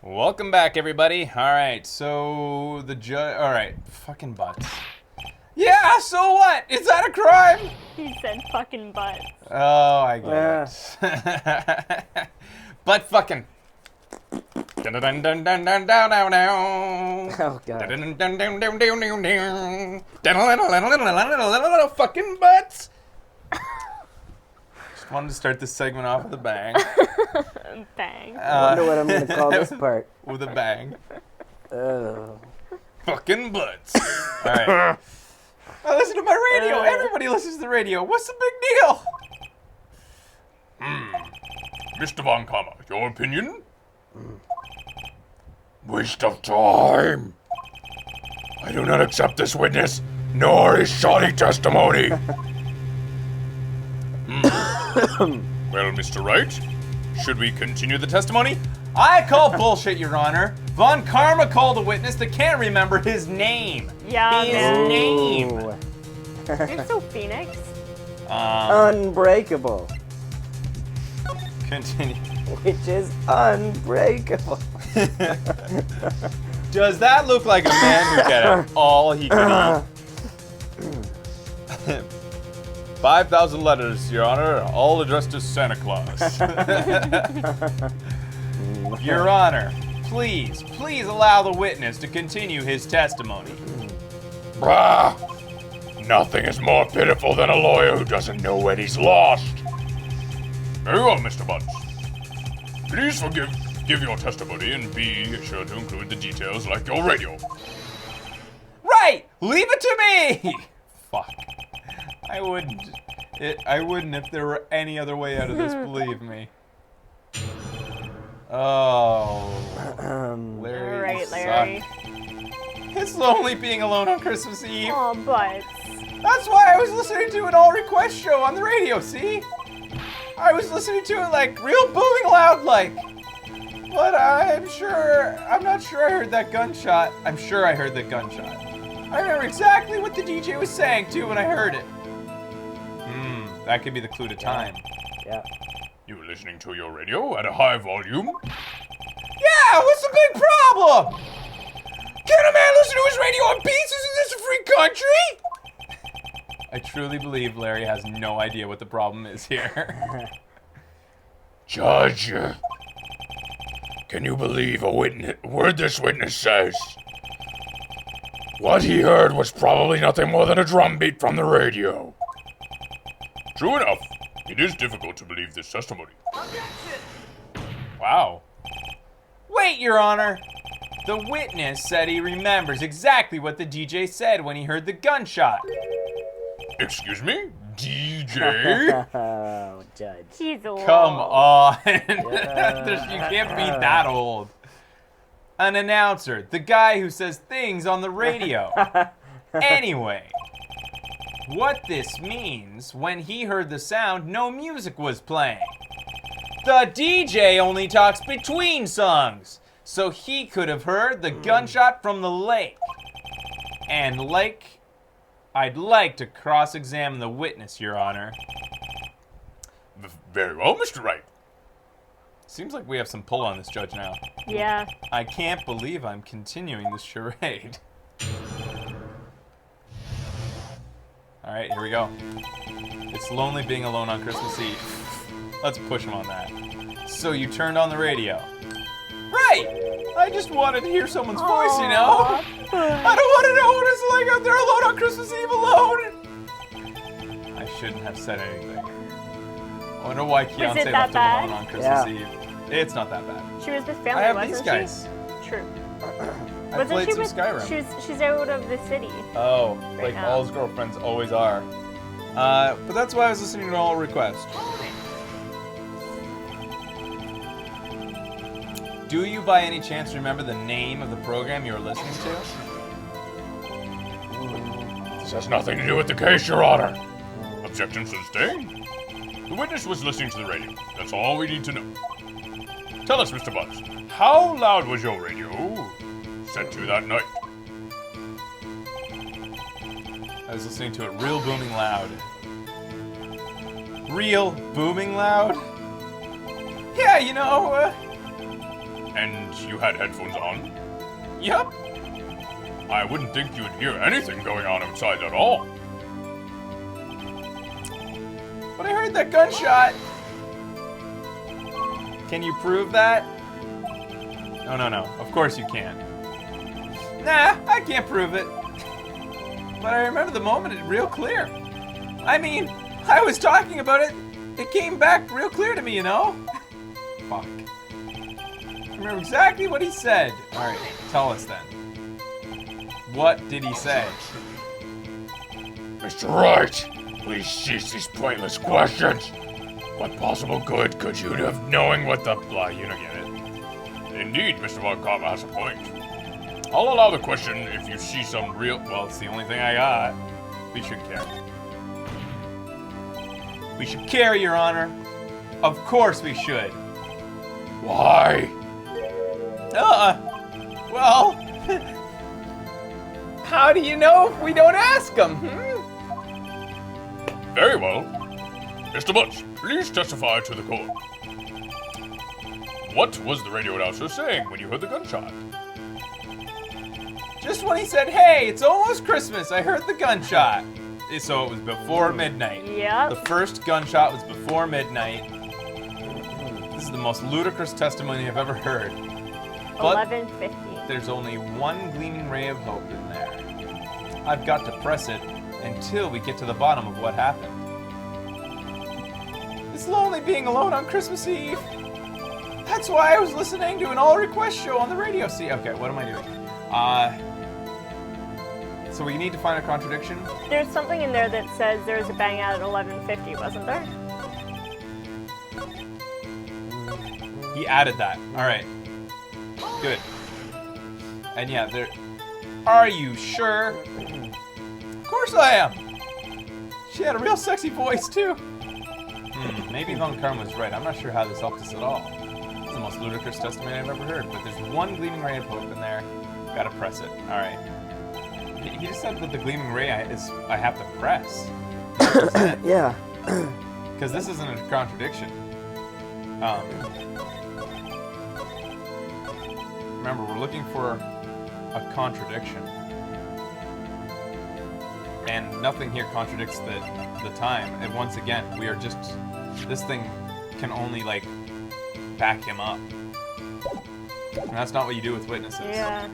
Welcome back, everybody. Alright, so the judge. Alright, fucking butts. Yeah, so what? Is that a crime? He said fucking butts. Oh, I get it. Butt fucking. Dun dun dun dun dun down down down. Oh god. Dun dun dun dun dun dun. Fucking butts. Just wanted to start this segment off with a bang. Bang. I wonder what I'm going to call this part. With a bang. Oh. Fucking butts. Alright. I listen to my radio. Everybody listens to the radio. What's the big deal? Mr. Von Kammer, your opinion? Waste of time. I do not accept this witness, nor his shoddy testimony. Well, Mr. Wright, should we continue the testimony? I call bullshit, Your Honor. Von Karma called a witness that can't remember his name. Yeah, His man. name. You're so Phoenix. Unbreakable. Continue. Which is unbreakable. Does that look like a man who could have all he could eat? 5,000 letters, Your Honor, all addressed to Santa Claus. Your Honor, please allow the witness to continue his testimony. Brah! Nothing is more pitiful than a lawyer who doesn't know when he's lost. Very well, Mr. Bunce. Please give your testimony and be sure to include the details like your radio. Right! Leave it to me! Fuck. I wouldn't if there were any other way out of this, believe me. Oh. Larry. All right, Larry. It's lonely being alone on Christmas Eve. Oh, butts. That's why I was listening to an all-request show on the radio, see? I was listening to it like real booming loud like. But I'm not sure I heard that gunshot. I'm sure I heard that gunshot. I remember exactly what the DJ was saying too when I heard it. That could be the clue to time. Yeah. You were listening to your radio at a high volume? Yeah, what's the big problem? Can a man listen to his radio on beats? Isn't this a free country? I truly believe Larry has no idea what the problem is here. Judge, can you believe a word this witness says? What he heard was probably nothing more than a drum beat from the radio. True enough. It is difficult to believe this testimony. Wow. Wait, Your Honor. The witness said he remembers exactly what the DJ said when he heard the gunshot. Excuse me? DJ? Oh, Judge. He's old. Come on. You can't be that old. An announcer. The guy who says things on the radio. Anyway. What this means, when he heard the sound, no music was playing. The DJ only talks between songs, so he could have heard the gunshot from the lake. And I'd like to cross-examine the witness, Your Honor. Very well, Mr. Wright. Seems like we have some pull on this judge now. Yeah. I can't believe I'm continuing this charade. Alright, here we go. It's lonely being alone on Christmas Eve. Let's push him on that. So you turned on the radio. Right! I just wanted to hear someone's voice, you know? I don't want to know what it's like out there alone on Christmas Eve alone! I shouldn't have said anything. I wonder why Keontae left him alone on Christmas Eve. It's not that bad. She was with family, I have wasn't these guys. she? True. I played some Skyrim. She's out of the city. Oh, Right like now. all his girlfriends always are. But that's why I was listening to all requests. Do you by any chance remember the name of the program you were listening to? This has nothing to do with the case, Your Honor. Objection sustained. The witness was listening to the radio. That's all we need to know. Tell us, Mr. Bunce, how loud was your radio set to that night? I was listening to it real booming loud. Real booming loud? Yeah, you know, And you had headphones on? Yup. I wouldn't think you'd hear anything going on outside at all. But I heard that gunshot. Can you prove that? No. Of course you can't. Nah, I can't prove it. But I remember the moment real clear. I mean, I was talking about it. It came back real clear to me, you know? Fuck. I remember exactly what he said. Alright, tell us then. What did he say? Mr. Wright, please cease these pointless questions. What possible good could you have knowing what the... you don't get it. Indeed, Mr. Wakama has a point. I'll allow the question if you see some real... Well, it's the only thing I got. We should carry. We should carry, Your Honor. Of course we should. Why? Well... How do you know if we don't ask him? Very well. Mr. Butch, please testify to the court. What was the radio announcer saying when you heard the gunshot? Just when he said, hey, it's almost Christmas, I heard the gunshot. So it was before midnight. Yep. The first gunshot was before midnight. This is the most ludicrous testimony I've ever heard. But 11:50. there's only one gleaming ray of hope in there. I've got to press it until we get to the bottom of what happened. It's lonely being alone on Christmas Eve. That's why I was listening to an all-request show on the radio. See, okay, what am I doing? So we need to find a contradiction. There's something in there that says there was a bang out at 11:50, wasn't there? He added that. All right. Good. And yeah, there... Are you sure? Of course I am. She had a real sexy voice, too. Maybe Von Karma was right. I'm not sure how this helped us at all. It's the most ludicrous testimony I've ever heard, but there's one gleaming ray of hope in there. Gotta press it. All right. He just said that the gleaming ray I have to press. Yeah. Because this isn't a contradiction. Remember, we're looking for a contradiction. And nothing here contradicts the time. And once again, we are just... This thing can only, like, back him up. And that's not what you do with witnesses. Yeah.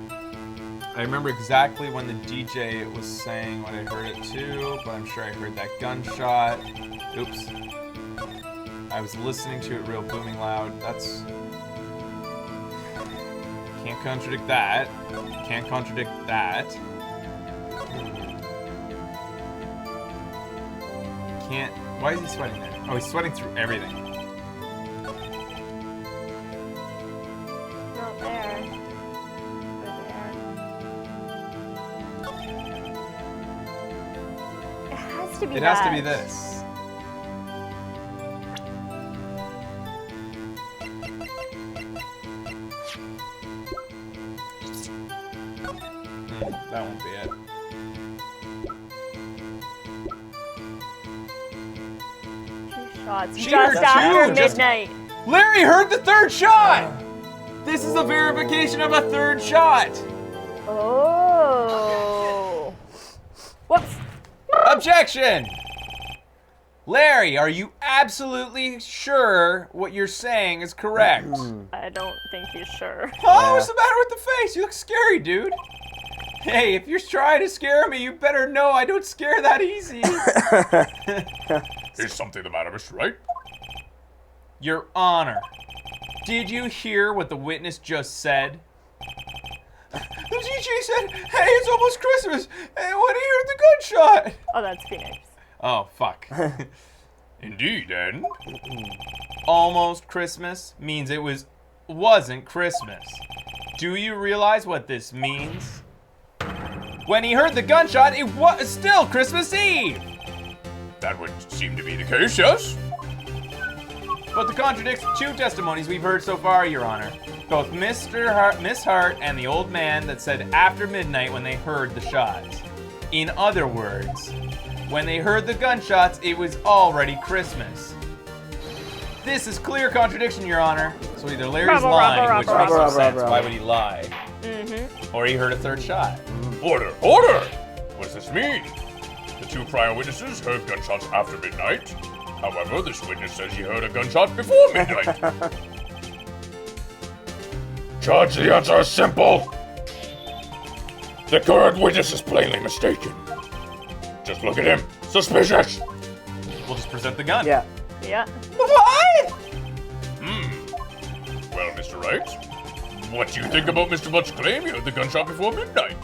I remember exactly when the DJ was saying when I heard it too, but I'm sure I heard that gunshot. Oops. I was listening to it real booming loud. That's... Can't contradict that. Can't contradict that. Can't... Why is he sweating there? Oh, he's sweating through everything. Not there. It has to be It that. has to be this. That won't be it. Two shots. She Just heard after two, just- midnight. Larry heard the third shot! This is a verification of a third shot! Oh. Whoops. Objection! Larry, are you absolutely sure what you're saying is correct? I don't think he's sure. Oh, what's the matter with the face? You look scary, dude. Hey, if you're trying to scare me, you better know I don't scare that easy. Is something the matter, Mr. Wright? Your Honor, did you hear what the witness just said? The DJ said, hey, it's almost Christmas, and when he heard the gunshot. Oh, that's Phoenix. Oh, fuck. Indeed, and... Almost Christmas means it wasn't Christmas. Do you realize what this means? When he heard the gunshot, it was still Christmas Eve. That would seem to be the case, yes? But the contradicts two testimonies we've heard so far, Your Honor. Both Miss Hart and the old man that said after midnight when they heard the shots. In other words, when they heard the gunshots, it was already Christmas. This is clear contradiction, Your Honor. So either Larry's Rubble, lying, rubble, which rubble, makes no rubble, sense. rubble. Why would he lie? Or he heard a third shot. Order! Order! What does this mean? The two prior witnesses heard gunshots after midnight. However, this witness says he heard a gunshot before midnight. Judge, the answer is simple. The current witness is plainly mistaken. Just look at him. Suspicious. We'll just present the gun. Yeah. Yeah. What? Well, Mr. Wright, what do you think about Mr. Butch's claim he heard the gunshot before midnight?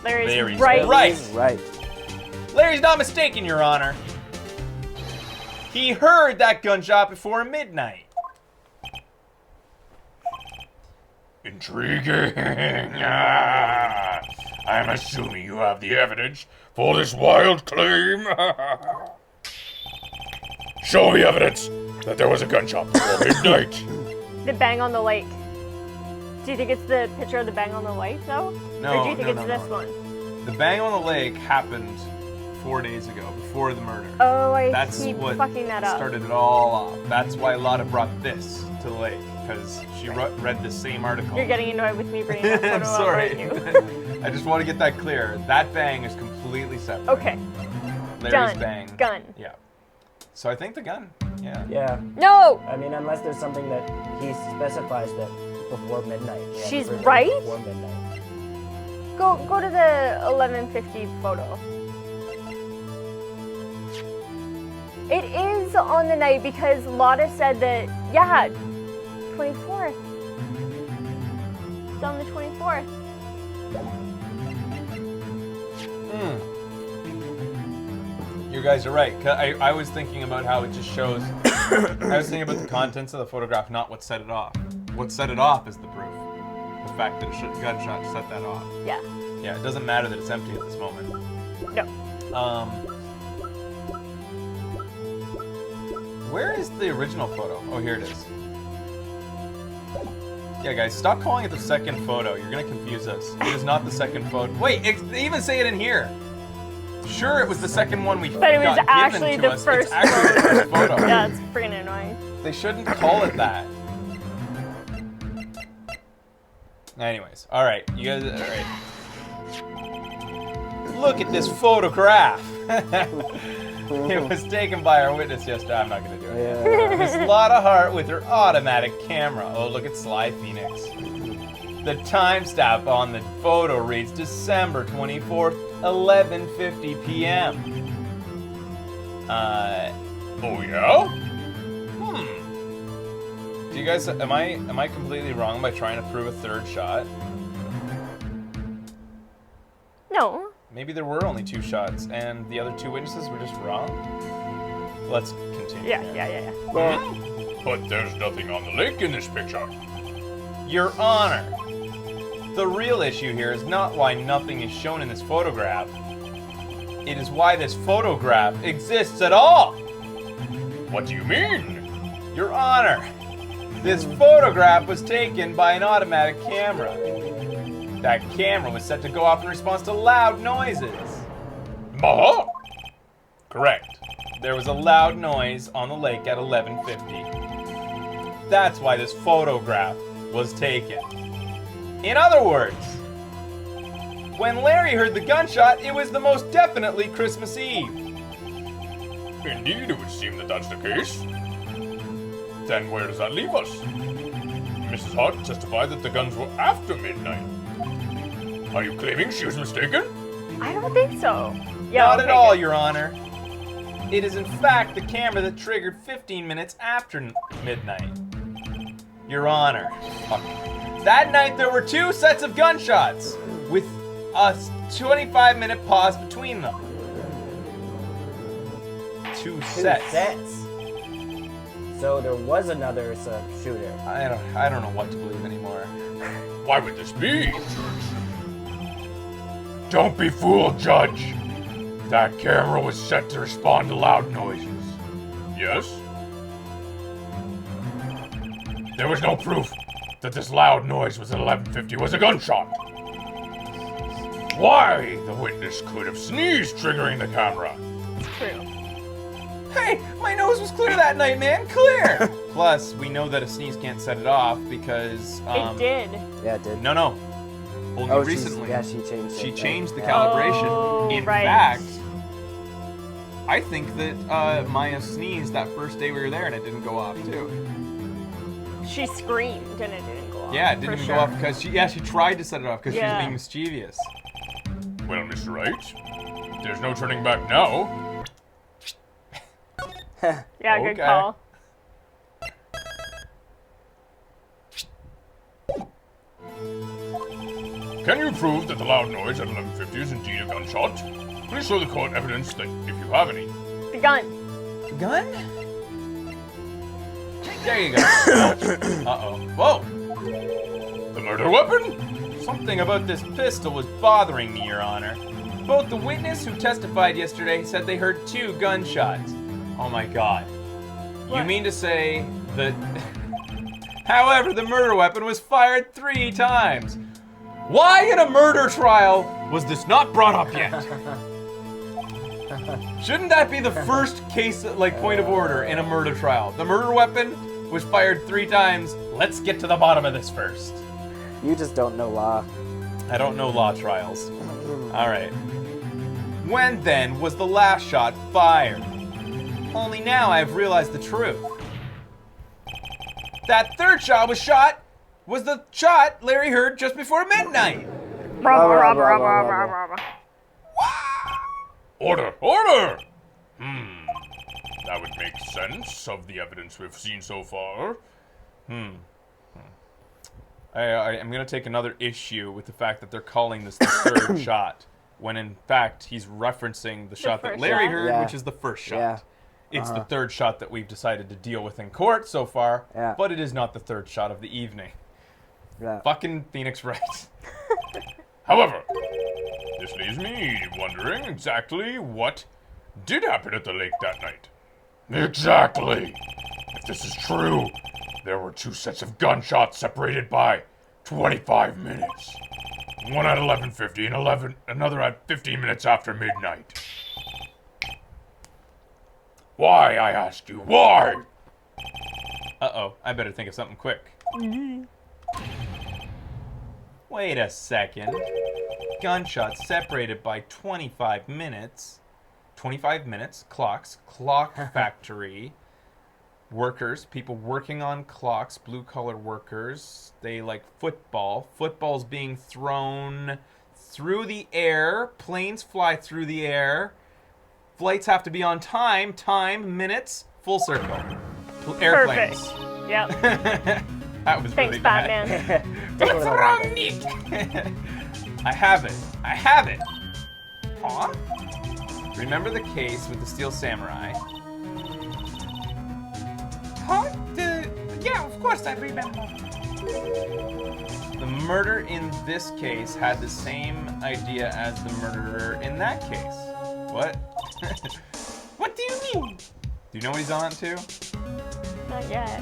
Larry's right. Right. Larry's not mistaken, Your Honor. He heard that gunshot before midnight. Intriguing. I'm assuming you have the evidence for this wild claim. Show me evidence that there was a gunshot before midnight. The bang on the lake. Do you think it's the picture of the bang on the lake, though? No, Or do you think no, it's no, this no. one? The bang on the lake happened 4 days ago, before the murder. Oh, I That's keep what fucking that up. started it all off. That's why Lotta brought this to the lake, because she read the same article. You're getting annoyed with me bringing that photo I'm up, sorry. aren't you? I just want to get that clear. That bang is completely separate. Okay. Larry's Done. bang. Gun. Yeah. So I think the gun. Yeah. Yeah. No! I mean, unless there's something that he specifies that before midnight. Yeah, She's before right? Before midnight. Go to the 11:50 photo. It is on the night because Lotta said that, yeah, 24th. It's on the 24th. You guys are right. 'Cause I was thinking about how it just shows. I was thinking about the contents of the photograph, not what set it off. What set it off is the proof. The fact that a gunshot set that off. Yeah. Yeah, it doesn't matter that it's empty at this moment. No. Where is the original photo? Oh, here it is. Yeah, guys, stop calling it the second photo. You're gonna confuse us. It is not the second photo. Wait, they even say it in here. Sure, it was the second one we But it was got actually given to the us. first It's actually the first photo. Yeah, it's freaking annoying. They shouldn't call it that. Anyways, all right, you guys, all right. Look at this photograph. It was taken by our witness yesterday. I'm not gonna do it. Yeah. Miss Lotta Hart with her automatic camera. Oh, look at Sly Phoenix. The timestamp on the photo reads December 24th, 11:50 p.m. Oh yeah? Do you guys, am I completely wrong by trying to prove a third shot? No. Maybe there were only 2 shots and the other 2 witnesses were just wrong? Let's continue. Yeah. Well, But there's nothing on the lake in this picture. Your Honor, the real issue here is not why nothing is shown in this photograph. It is why this photograph exists at all. What do you mean? Your Honor, this photograph was taken by an automatic camera. That camera was set to go off in response to loud noises. Maha? Correct. There was a loud noise on the lake at 11:50. That's why this photograph was taken. In other words, when Larry heard the gunshot, it was the most definitely Christmas Eve. Indeed, it would seem that that's the case. Then where does that leave us? Mrs. Hart testified that the guns were after midnight. Are you claiming she was mistaken? I don't think so. Yeah, Not okay, at all, good. Your Honor. It is in fact the camera that triggered 15 minutes after midnight. Your Honor. That night there were 2 sets of gunshots with a 25-minute pause between them. 2 2 sets. sets. So there was another shooter. I don't know what to believe anymore. Why would this be? Don't be fooled, Judge. That camera was set to respond to loud noises. Yes? There was no proof that this loud noise was at 11:50 was a gunshot. Why the witness could have sneezed, triggering the camera. True. Hey, my nose was clear that night, man. Clear. Plus, we know that a sneeze can't set it off because It did. Yeah, it did. No. Only Oh, recently. she changed it. She changed the Yeah. calibration. Oh, In right. fact, I think that Maya sneezed that first day we were there and it didn't go off too. She screamed and it didn't go off. Yeah, it didn't for even sure. go off because she tried to set it off because she was Yeah. being mischievous. Well, Mr. Wright, there's no turning back now. Yeah, good Okay. call. Can you prove that the loud noise at 11:50 is indeed a gunshot? Please show the court evidence that if you have any. The gun. Gun? There you go. Uh-oh. Whoa! The murder weapon? Something about this pistol was bothering me, Your Honor. Both the witness who testified yesterday said they heard 2 gunshots. Oh my god. You What? mean to say that... However, the murder weapon was fired 3 times. Why in a murder trial was this not brought up yet? Shouldn't that be the first case, like, point of order in a murder trial? The murder weapon was fired 3 times. Let's get to the bottom of this first. You just don't know law. I don't know law trials. All right. When then was the last shot fired? Only now I have realized the truth. That third shot was the shot Larry heard just before midnight. Order! Order! That would make sense of the evidence we've seen so far. I'm going to take another issue with the fact that they're calling this the third shot, when in fact he's referencing the shot that first Larry shot? heard, Yeah. which is the first shot. Yeah. It's the third shot that we've decided to deal with in court so far, Yeah. but it is not the third shot of the evening. Yeah. Fucking Phoenix Wright. However, this leaves me wondering exactly what did happen at the lake that night. Exactly! If this is true, there were 2 sets of gunshots separated by 25 minutes. One at 11:50 and another at 15 minutes after midnight. Why, I ask you, why? Uh-oh, I better think of something quick. Wait a second. Gunshots separated by 25 minutes. 25 minutes, clocks, clock factory. Workers, people working on clocks, blue-collar workers. They like football. Football's being thrown through the air. Planes fly through the air. Flights have to be on time, minutes, full circle. Airplanes. Perfect. Yep. That was Thanks, really bad. Batman. What's wrong, Nick? I have it. Huh? Remember the case with the Steel Samurai? Huh? Yeah, of course I remember. The murder in this case had the same idea as the murderer in that case. What? What do you mean? Do you know what he's on to? Not yet.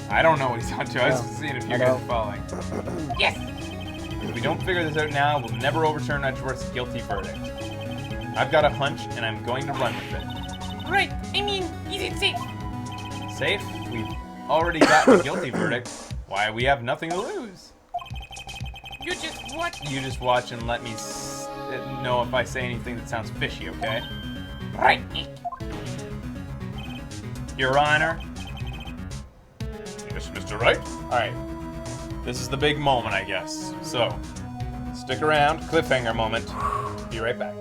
I don't know what he's on to. I was No. just seeing if you I guys know. are following. Yes! If we don't figure this out now, we'll never overturn Edgeworth's guilty verdict. I've got a hunch, and I'm going to run with it. Right, I mean, is it safe? Safe? We've already got the guilty verdict. Why, we have nothing to lose. You just what? You just watch and let me know if I say anything that sounds fishy, okay? Right, Nick. Your Honor. Yes, Mr. Wright? Alright. This is the big moment, I guess. So, stick around. Cliffhanger moment. Be right back.